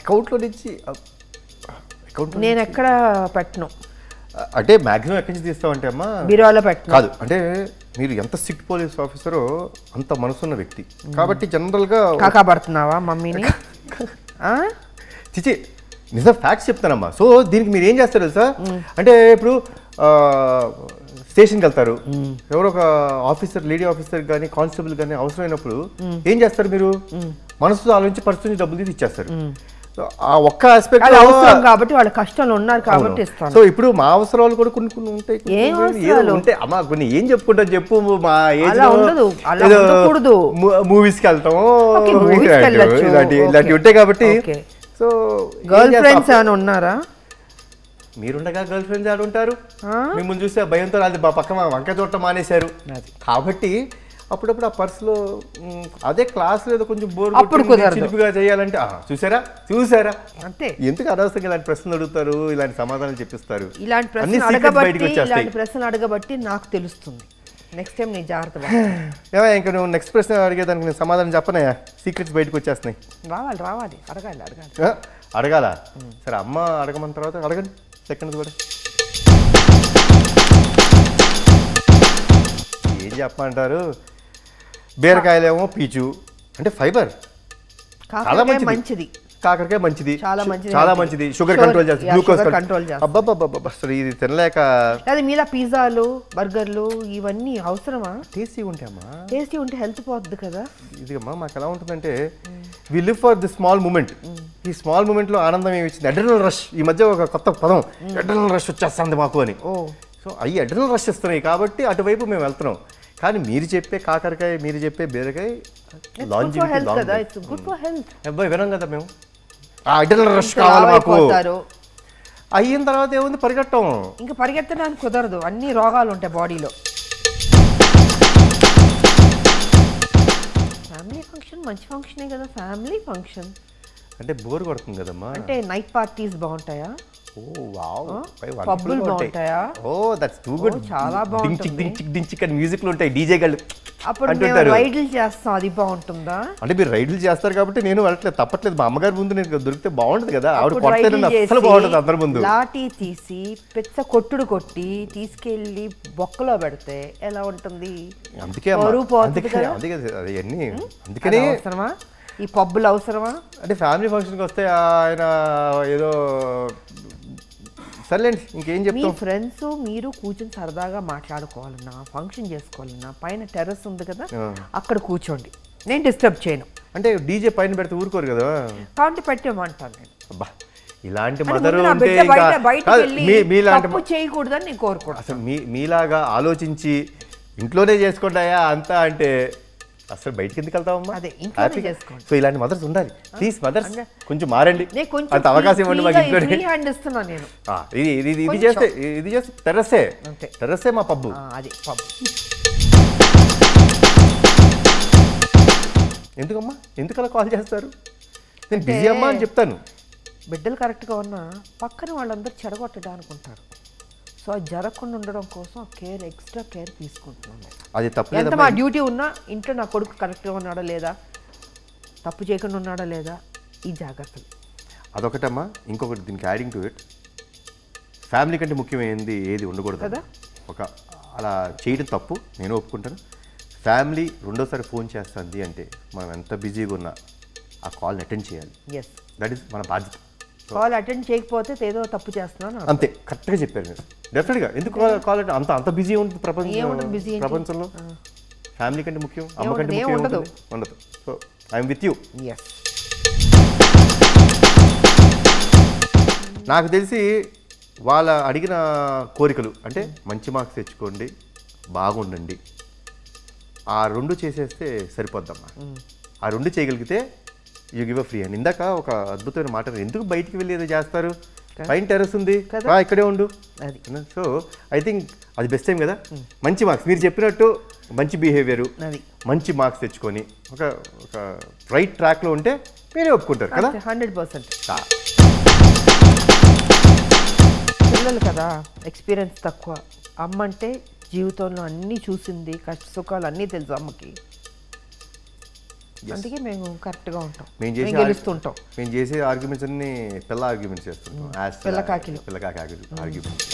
అకౌంట్లో నుంచి నేను ఎక్కడ పెట్టను, అంటే మ్యాక్సిమం ఎక్కడి నుంచి తీస్తామంటే అమ్మా బీరువాలో పెట్టను. కాదు, అంటే మీరు ఎంత స్ట్రిక్ట్ పోలీస్ ఆఫీసరో అంత మనసున్న వ్యక్తి కాబట్టి జనరల్గా కాకాపడుతున్నావా మమ్మీని? చిచి నిజం ఫ్యాక్ట్స్ చెప్తానమ్మా. సో దీనికి మీరు ఏం చేస్తారు తెలుసా, అంటే ఇప్పుడు స్టేషన్కి వెళ్తారు, ఎవరో ఒక ఆఫీసర్, లేడీ ఆఫీసర్ కానీ కానిస్టేబుల్ కానీ అవసరమైనప్పుడు ఏం చేస్తారు, మీరు మనసుతో ఆలోచించి పరిస్థితి డబ్బులు తీసి ఇచ్చేస్తారు. ఆ ఒక్క ఆస్పెక్ట్ కాబట్టి వాళ్ళ కష్టంలో ఉన్నారు కాబట్టి ఇస్తాను. సో ఇప్పుడు మా అవసరాలు కూడా కొన్ని కొన్ని ఉంటాయి, ఉంటాయి అమ్మా. కొన్ని ఏం చెప్పుకుంటాం చెప్పు, మా ఏజ్ మూవీస్కి వెళ్తాము, ఇలాంటివి ఉంటాయి కాబట్టి. సో గర్ల్ ఫ్రెండ్స్ ఏమైనా ఉన్నారా? మీరుండగా గర్ల్ ఫ్రెండ్స్ ఆడు ఉంటారు, మిమ్మల్ని చూస్తే భయంతో అది పక్కన వంకాయ తోట మానేశారు కాబట్టి అప్పుడప్పుడు ఆ పర్సులో అదే క్లాస్ లేదో కొంచెం బోర్ చిలుపుగా చేయాలంటే చూసారా చూసారా అంటే ఎందుకు అనవసరంగా ఇలాంటి ప్రశ్నలు అడుగుతారు, ఇలాంటి సమాధానాలు చెప్పిస్తారు. ఇలాంటి ప్రశ్నలు అడగబట్టి నాకు తెలుస్తుంది. నెక్స్ట్ టైం నేను జాగ్రత్త. ఇంకా నువ్వు నెక్స్ట్ ప్రశ్న అడిగేదానికి నేను సమాధానం చెప్పనయా, సీక్రెట్స్ బయటకు వచ్చేస్తున్నాయి. రావాలి అడగాలి అడగాల. సరే అమ్మ అడగమన్న తర్వాత అడగండి, సెకండ్ కూడా ఏం చెప్పమంటారు. బీరకాయలేమో పీచు అంటే ఫైబర్, చాలా మంచిది. కాకరకాయ మంచిది, చాలా మంచిది, షుగర్ కంట్రోల్ చేస్తుంది, గ్లూకోజ్ కంట్రోల్ చేస్తుంది. అబ్బబ్బబ్బబ్బ అసలు ఇది తినలేక. అది మీలా పిజ్జాలు బర్గర్లు ఇవన్నీ అవసరమా? టేస్టీ ఉంటాయమ్మా, టేస్టీ ఉంటే హెల్త్ పోద్ది కదా. ఇది అమ్మా మాకు ఎలా ఉంటుందంటే we live for the small moment. ఈ స్మాల్ మూమెంట్ లో ఆనందం ఏమి ఇచ్చింది, అడ్రినల్ రష్. ఈ మధ్య ఒక కొత్త పదం అడ్రినల్ రష్ వచ్చేస్తుంది మాకు అని. సో అవి అడ్రినల్ రష్ ఇస్తున్నాయి కాబట్టి అటువైపు మేము వెళ్తున్నాం. కానీ మీరు చెప్పే కాకరకాయ, మీరు చెప్పే బీరకాయ అబ్బాయి వినం కదా మేము. అడ్రినల్ రష్ కావాలి మాకు. అయిన తర్వాత ఏముంది, పరిగెట్టం. ఇంకా పరిగెత్తడానికి కుదరదు, అన్ని రోగాలు ఉంటాయి బాడీలో. ఫ్యామిలీ ఫంక్షన్ మంచి ఫంక్షనే కదా, ఫ్యామిలీ ఫంక్షన్ అంటే బోర్ కొడుతుంది కదమ్మా. అంటే నైట్ పార్టీస్ బాగుంటాయా? పబ్బులు బాగుంటాయా? That's too good. చాలా బాగుంటుంది. డించిక్ అని మ్యూజిక్లు ఉంటాయి, డీజే గళ్ళు. అప్పుడు మేము రైడ్లు చేస్తాం, అది బాగుంటుందా? అంటే మీరు రైడ్లు చేస్తారు కాబట్టి నేను వెళ్ళట్లేదు, తప్పట్లేదు. మా అమ్మగారి ముందు నేను దొరికితే బాగుంటుంది కదా, ఆవిడ కొడితే అసలు బాగుంటుంది అందరి ముందు. లాఠీ తీసి పెద్ద కొట్టుడు కొట్టి తీసుకెళ్లి బొక్కలో పెడితే ఎలా ఉంటుంది? అందుకే అందుకనే అవసరమా ఈ పబ్బులు, అవసరమా? అంటే ఫ్యామిలీ ఫంక్షన్కి వస్తే ఆయన ఏదో సర్లేండి, ఇంకేం చెప్తాం. మీ ఫ్రెండ్స్ మీరు కూర్చొని సరదాగా మాట్లాడుకోవాలన్నా, ఫంక్షన్ చేసుకోవాలన్నా పైన టెర్రస్ ఉంది కదా, అక్కడ కూర్చోండి, నేను డిస్టర్బ్ చేయను. అంటే డీజే పైన పెడితే ఊరుకోరు కదా, కాబట్టి పెట్టేమంటాను నేను. అబ్బా ఇలాంటి మదరు చేయకూడదని నేను కోరుకోను. అసలు మీలాగా ఆలోచించి ఇంట్లోనే చేసుకుంటాయా అంతా అంటే అసలు బయటికి ఎందుకు వెళ్తామమ్మా? అదే ఇంట్లోనే చేసుకోండి. సో ఇలాంటి మదర్స్ ఉండాలి. ప్లీజ్ మదర్స్ కొంచెం మారండి, అంత అవకాశం ఇవ్వండి మాకు. ఇంట్లోనే ఇది చేస్తే టెర్రస్సే మా పబ్బు. అది పబ్బు. ఎందుకమ్మా, ఎందుకు అలా కాల్ చేస్తారు? నేను బిజీ అమ్మా అని చెప్తాను. బిడ్డలు కరెక్ట్గా ఉన్నా పక్కన వాళ్ళందరూ చెడగొట్టడానికి ఉంటారు. సో అది జరగకుండా ఉండడం కోసం కేర్, ఎక్స్ట్రా కేర్ తీసుకుంటున్నాను. అది తప్పు. ఎంత మా డ్యూటీ ఉన్నా ఇంట్లో నా కొడుకు కరెక్ట్గా ఉన్నాడా లేదా, తప్పు చేయకుండా ఉన్నాడా లేదా, ఈ జాగ్రత్తలు. అదొకటమ్మా. ఇంకొకటి దీనికి యాడింగ్ టు ఇట్, ఫ్యామిలీ కంటే ముఖ్యమైనది ఏది ఉండకూడదు కదా. ఒక అలా చేయడం తప్పు, నేను ఒప్పుకుంటాను. ఫ్యామిలీ రెండోసారి ఫోన్ చేస్తుంది అంటే మనం ఎంత బిజీగా ఉన్నా ఆ కాల్ని అటెండ్ చేయాలి. దట్ ఈస్ మన బాధ్యత. కాల్ అటెండ్ చేయకపోతే ఏదో తప్పు చేస్తున్నాను అంతే. కరెక్ట్గా చెప్పారు మీరు. డెఫినెట్గా ఎందుకు కాల్ అంటే అంత బిజీ ఉంటుంది ప్రపంచంలో. ఫ్యామిలీ కంటే ముఖ్యం, అమ్మ కంటే ముఖ్యం ఉండదు. So I'm with you. నాకు తెలిసి వాళ్ళ అడిగిన కోరికలు అంటే మంచి మార్క్స్ తెచ్చుకోండి, బాగుండండి, ఆ రెండు చేసేస్తే సరిపోద్దమ్మా. ఆ రెండు చేయగలిగితే యూ గివ్ అ ఫ్రీ అని. ఇందాక ఒక అద్భుతమైన మాట, ఎందుకు బయటికి వెళ్ళి ఏదో చేస్తారు, పైన టెర్రస్ ఉంది ఇక్కడే ఉండు. సో ఐ థింక్ అది బెస్ట్ టైం కదా. మంచి మార్క్స్ మీరు చెప్పినట్టు మంచి బిహేవియర్, మంచి మార్క్స్ తెచ్చుకొని ఒక రైట్ ట్రాక్లో ఉంటే మీరే ఒప్పుకుంటారు కదా. 100%. పిల్లలు కదా, ఎక్స్పీరియన్స్ తక్కువ. అమ్మ అంటే జీవితంలో అన్నీ చూసింది, కష్ట సుఖాలు అన్నీ తెలుసు అమ్మకి. అందుకే మేము కరెక్ట్గా ఉంటాం, మేము మేము గెలుస్తుంటాం. మేము చేసే ఆర్గ్యుమెంట్స్ అన్ని పిల్ల ఆర్గ్యుమెంట్స్ చేస్తుంటాం. పిల్లకాకి ఆర్గ్యుమెంట్స్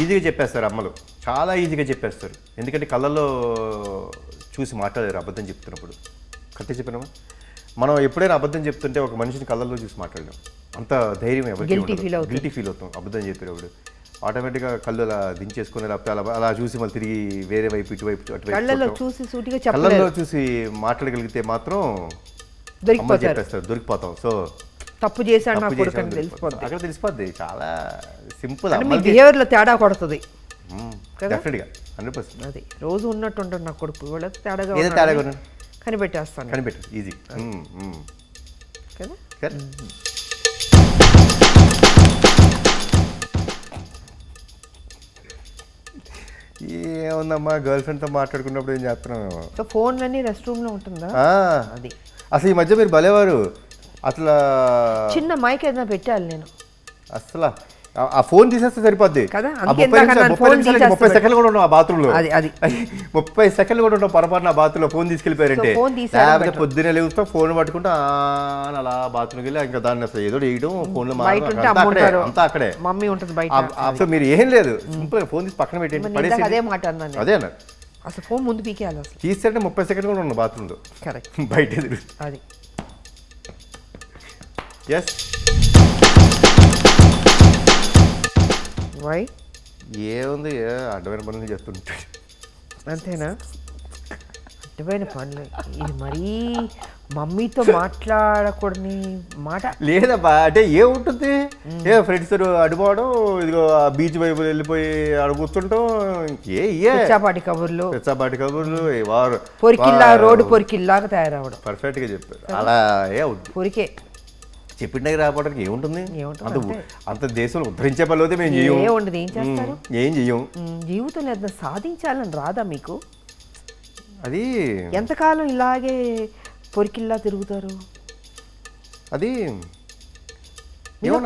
ఈజీగా చెప్పేస్తారు అమ్మలు, చాలా ఈజీగా చెప్పేస్తారు. ఎందుకంటే కళ్ళల్లో చూసి మాట్లాడారు అబద్ధం చెప్తున్నప్పుడు. కరెక్ట్ చెప్పినామా? మనం ఎప్పుడైనా అబద్ధం చెప్తుంటే ఒక మనిషిని కళ్ళల్లో చూసి మాట్లాడలేం. అంత ధైర్యం ఎవరికి గిల్టీ ఫీల్ అవుతాం అబద్ధం చెప్పేటప్పుడు. ఆటోమేటిక్గా కళ్ళు అలా దించేసుకుని లేకపోతే అలా చూసి మళ్ళీ తిరిగి వేరే వైపు ఇటువైపు కళ్ళల్లో చూసి మాట్లాడగలిగితే మాత్రం చెప్పేస్తారు, దొరికిపోతాం. సో తప్పు చేశాడు నా కొడుకు అని తెలిసిపోతుంది, అక్కడ తెలిసిపోద్ది. చాలా సింపుల్. బిహేవియర్లో తేడా కొడుతుంది డెఫినెట్గా 100%. అది రోజు ఉన్నట్టు ఉంటాడు నా కొడుకు, వాళ్ళ తేడాగా కనిపెట్టేస్తాను. కనిపెట్టు ఈజీ కదా. ఏముందమ్మా, గర్ల్ ఫ్రెండ్తో మాట్లాడుకున్నప్పుడు ఏం చేస్తున్నాం? సో ఫోన్లన్నీ రెస్ట్ రూమ్లో ఉంటుందా? అది అసలు ఈ మధ్య మీరు భలేవారు. అసలు చిన్న మైక్ ఏదైనా పెట్టాలి నేను. అసలు ఆ ఫోన్ తీసేస్తే సరిపోద్ది కదా. 30 సెకండ్లు కూడా ఉన్నాం ఆ బాత్రూంలో. అది 30 సెకండ్లు కూడా ఉంటాం పొరపాటున ఆ బాత్రూంలో ఫోన్ తీసుకెళ్ళిపోయారంటే. లేకపోతే పొద్దున్నే లేవుతాం ఫోన్ పట్టుకుంటా అలా బాత్రూమ్కి వెళ్ళి ఇంకా దాన్ని అసలు ఏదో వేయడం ఫోన్లో అంతా అక్కడే మమ్మీ ఉంటుంది బయట. అసలు మీరు ఏం లేదు, సింపుల్ ఫోన్ తీసి పక్కన పెట్టండి, పడేసి. అదే మాట అన్నాను. అదే అన్నారు, అసలు ఫోన్ ముందు పీకేయాలి. అసలు తీసేస్తే 30 సెకండ్లు కూడా ఉన్నాం బాత్రూంలో. కరెక్ట్. బయట ఎదురు అది ఎస్. వై ఏముంది, అడ్డమైన పనులు చేస్తుంటాడు అంతేనా? అడ్డమైన పనులు. ఇది మరీ మమ్మీతో మాట్లాడకూడని మాట లేదబ్బా. అంటే ఏముంటుంది, ఫ్రెండ్స్ అడుకోవడం, ఇదిగో బీచ్ వైపు వెళ్ళిపోయి అడుగుతుంటాం. పిచ్చాపాటి కబుర్లు వారు పొరికిల్లా రోడ్డు పొరికిల్లాగా తయారవడం. పర్ఫెక్ట్ గా చెప్పారు. అలా పొరికే చెప్పిండే రావడానికి ఏముంటుంది? అంత దేశంలో ఉద్ధరించే పనులు అయితే మేము ఏం చెయ్యం. జీవితంలో ఏదైనా సాధించాలని రాదా మీకు? అది ఎంతకాలం ఇలాగే పొరికిల్లా తిరుగుతారు? అది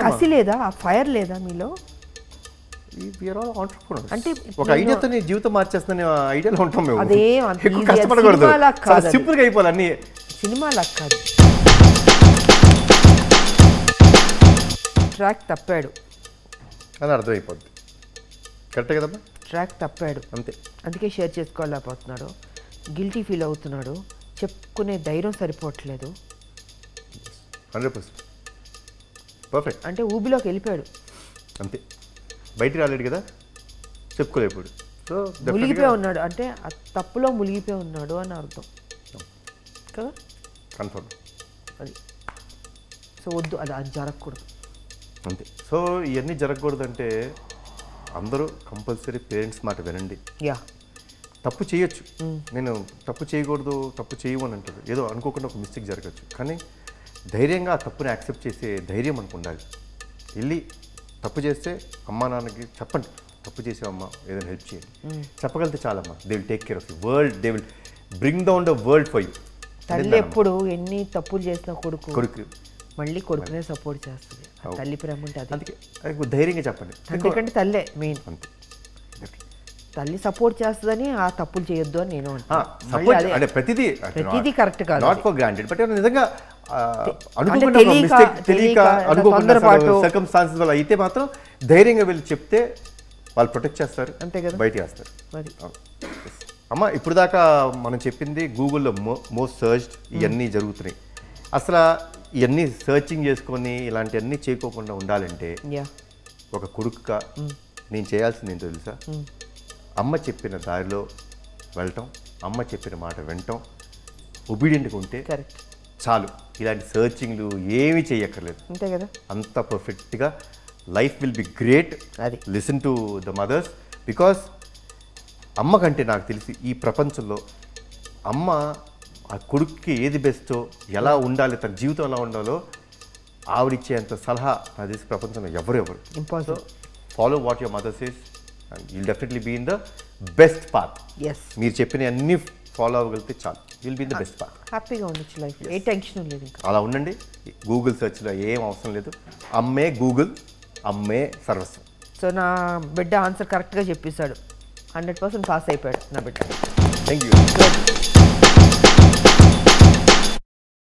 కసి లేదా, ఆ ఫైర్ లేదా మీలో? అంటే ఒక ఐడియాతో జీవితం మార్చేస్తున్న ఐడియాలో ఉంటాం మేము. అదే కష్టపడకూడదు, సింపుల్ గా అయిపోవాలి అన్ని. సినిమా లాగా కాదు. ట్రాక్ తప్పాడు అని అర్థమైపోద్ది. కరెక్టే కదమ్మా? ట్రాక్ తప్పాడు అంతే. అందుకే షేర్ చేసుకోలేకపోతున్నాడు, గిల్టీ ఫీల్ అవుతున్నాడు, చెప్పుకునే ధైర్యం సరిపోవట్లేదు. 100% పర్ఫెక్ట్. అంటే ఊబిలోకి వెళ్ళిపోయాడు అంతే, బయటికి రాలేడు కదా, చెప్పుకోలేకపోయాడు. సో మునిగిపోయి ఉన్నాడు అంటే ఆ తప్పులో మునిగిపోయి ఉన్నాడు అని అర్థం కదా. కన్ఫర్మ్ అది. సో వద్దు, అది జరగకూడదు అంతే. సో ఇవన్నీ జరగకూడదంటే అందరూ కంపల్సరీ పేరెంట్స్ మాట వినండి. తప్పు చేయొచ్చు, నేను తప్పు చేయకూడదు, తప్పు చేయమని అంటారు. ఏదో అనుకోకుండా ఒక మిస్టేక్ జరగచ్చు, కానీ ధైర్యంగా ఆ తప్పుని యాక్సెప్ట్ చేసే ధైర్యం మనకు ఉండాలి. వెళ్ళి తప్పు చేస్తే అమ్మా నాన్నకి చెప్పండి, తప్పు చేసావమ్మా ఏదైనా హెల్ప్ చేయండి, చెప్పగలిగితే చాలమ్మా. They will take care of you. They will bring down the world for you. తల్లి ఎప్పుడు ఎన్ని తప్పులు చేసిన కొడుకు మళ్ళీ కొడుకునే సపోర్ట్ చేస్తుంది. తల్లి ప్రేమ ఉంటే అందుకే ధైర్యంగా చెప్పండి. ఎందుకంటే తల్లే మెయిన్. అంతే, తల్లి సపోర్ట్ చేస్తుందని ఆ తప్పులు చేయొద్దు అని నేను అంటే ప్రతిదీ కరెక్ట్ కాదు, నాట్ ఫర్ గ్రాంటెడ్. బట్ నిజంగా సర్కమ్స్టాన్సెస్ వల్ల అయితే మాత్రం ధైర్యంగా వెళ్ళి చెప్తే వాళ్ళు ప్రొటెక్ట్ చేస్తారు, అంతే కదా, బయటికి వేస్తారు. అమ్మ ఇప్పుడు దాకా మనం చెప్పింది గూగుల్లో మోస్ట్ సర్చ్డ్ ఇవన్నీ జరుగుతున్నాయి. అసలు ఇవన్నీ సర్చింగ్ చేసుకొని ఇలాంటివన్నీ చేయకోకుండా ఉండాలంటే ఒక కొడుకుగా నేను చేయాల్సింది ఏంటో తెలుసా? అమ్మ చెప్పిన దారిలో వెళ్ళటం, అమ్మ చెప్పిన మాట వినటం, ఒబీడియంట్గా ఉంటే చాలు. ఇలాంటి సర్చింగ్లు ఏమీ చేయక్కర్లేదు, అంతే కదా. అంత పర్ఫెక్ట్గా life will be great. Listen to the mothers, because అమ్మ కంటే నాకు తెలిసి ఈ ప్రపంచంలో అమ్మ ఆ కొడుక్కి ఏది బెస్టో, ఎలా ఉండాలి, తన జీవితం ఎలా ఉండాలో ఆవిడిచ్చేంత సలహా నాకు తెలిసి ప్రపంచంలో ఎవరు impossible. Follow what your mother says and you'll definitely be in the best path. మీరు చెప్పిన అన్ని ఫాలో అవ్వగలిగితే చాలు, will be the best path. హ్యాపీగా ఉండొచ్చు లైఫ్, ఏ టెన్షన్ లేదు. అలా ఉండండి. గూగుల్ సెర్చ్లో ఏం అవసరం లేదు, అమ్మే గూగుల్, అమ్మే సర్వస్వం. సో నా బిడ్డ ఆన్సర్ కరెక్ట్గా చెప్పేశాడు, 100% పాస్ అయిపోయాడు నా బిడ్డ. Thank you.